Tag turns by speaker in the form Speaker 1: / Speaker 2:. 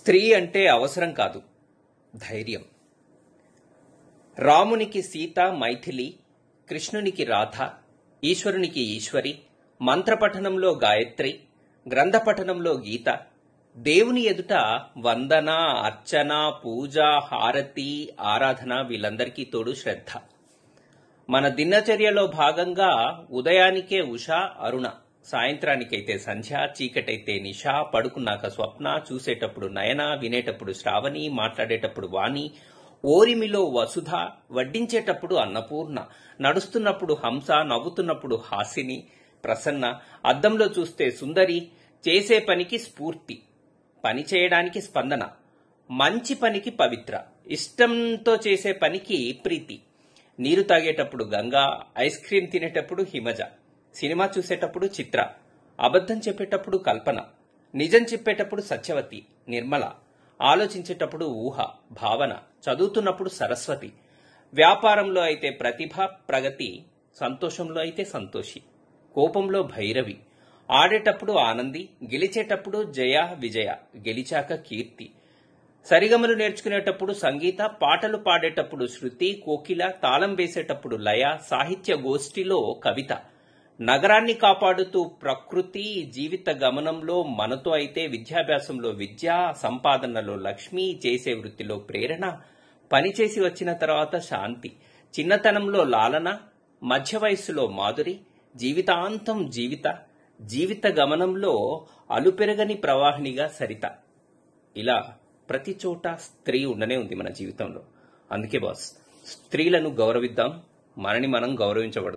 Speaker 1: స్త్రీ అంటే అవసరం కాదు, ధైర్యం. రామునికి సీత మైథిలి, కృష్ణునికి రాధ, ఈశ్వరునికి ఈశ్వరి, మంత్రపఠనంలో గాయత్రి, గ్రంథపఠనంలో గీత, దేవుని ఎదుట వందన, అర్చన, పూజ, హారతి, ఆరాధన, వీళ్ళందరికీ తోడు శ్రద్ధ. మన దినచర్యలో భాగంగా ఉదయానికే ఉష, అరుణ, సాయంత్రానికైతే సంధ్య, చీకటైతే నిష, పడుకున్నాక స్వప్న, చూసేటప్పుడు నయన, వినేటప్పుడు శ్రావణి, మాట్లాడేటప్పుడు వాణి, ఓరిమిలో వసుధ, వడ్డించేటప్పుడు అన్నపూర్ణ, నడుస్తున్నప్పుడు హంస, నవ్వుతున్నప్పుడు హాసిని, ప్రసన్న, అద్దంలో చూస్తే సుందరి, చేసే పనికి స్ఫూర్తి, పని చేయడానికి స్పందన, మంచి పనికి పవిత్ర, ఇష్టంతో చేసే పనికి ప్రీతి, నీరు తాగేటప్పుడు గంగా, ఐస్ క్రీం తినేటప్పుడు హిమజ, సినిమా చూసేటప్పుడు చిత్ర, అబద్ధం చెప్పేటప్పుడు కల్పన, నిజం చెప్పేటప్పుడు సత్యవతి, నిర్మల, ఆలోచించేటప్పుడు ఊహ, భావన, చదువుతున్నప్పుడు సరస్వతి, వ్యాపారంలో అయితే ప్రతిభ, ప్రగతి, సంతోషంలో అయితే సంతోషి, కోపంలో భైరవి, ఆడేటప్పుడు ఆనంది, గెలిచేటప్పుడు జయ, విజయ, గెలిచాక కీర్తి, సరిగమలు నేర్చుకునేటప్పుడు సంగీత, పాటలు పాడేటప్పుడు శృతి, కోకిల, తాళం వేసేటప్పుడు లయ, సాహిత్య గోష్ఠిలో కవిత, నగరాన్ని కాపాడుతూ ప్రకృతి, జీవిత గమనంలో మనతో అయితే విద్యాభ్యాసంలో విద్య, సంపాదనలో లక్ష్మి, చేసే వృత్తిలో ప్రేరణ, పనిచేసి వచ్చిన తర్వాత శాంతి, చిన్నతనంలో లాలన, మధ్య వయస్సులో మాధురి, జీవితాంతం జీవిత గమనంలో అలుపెరగని ప్రవాహినిగా సరిత. ఇలా ప్రతి చోట స్త్రీ ఉండనే ఉంది మన జీవితంలో. అందుకే బాస్, స్త్రీలను గౌరవిద్దాం, మనని మనం గౌరవించబడదాం.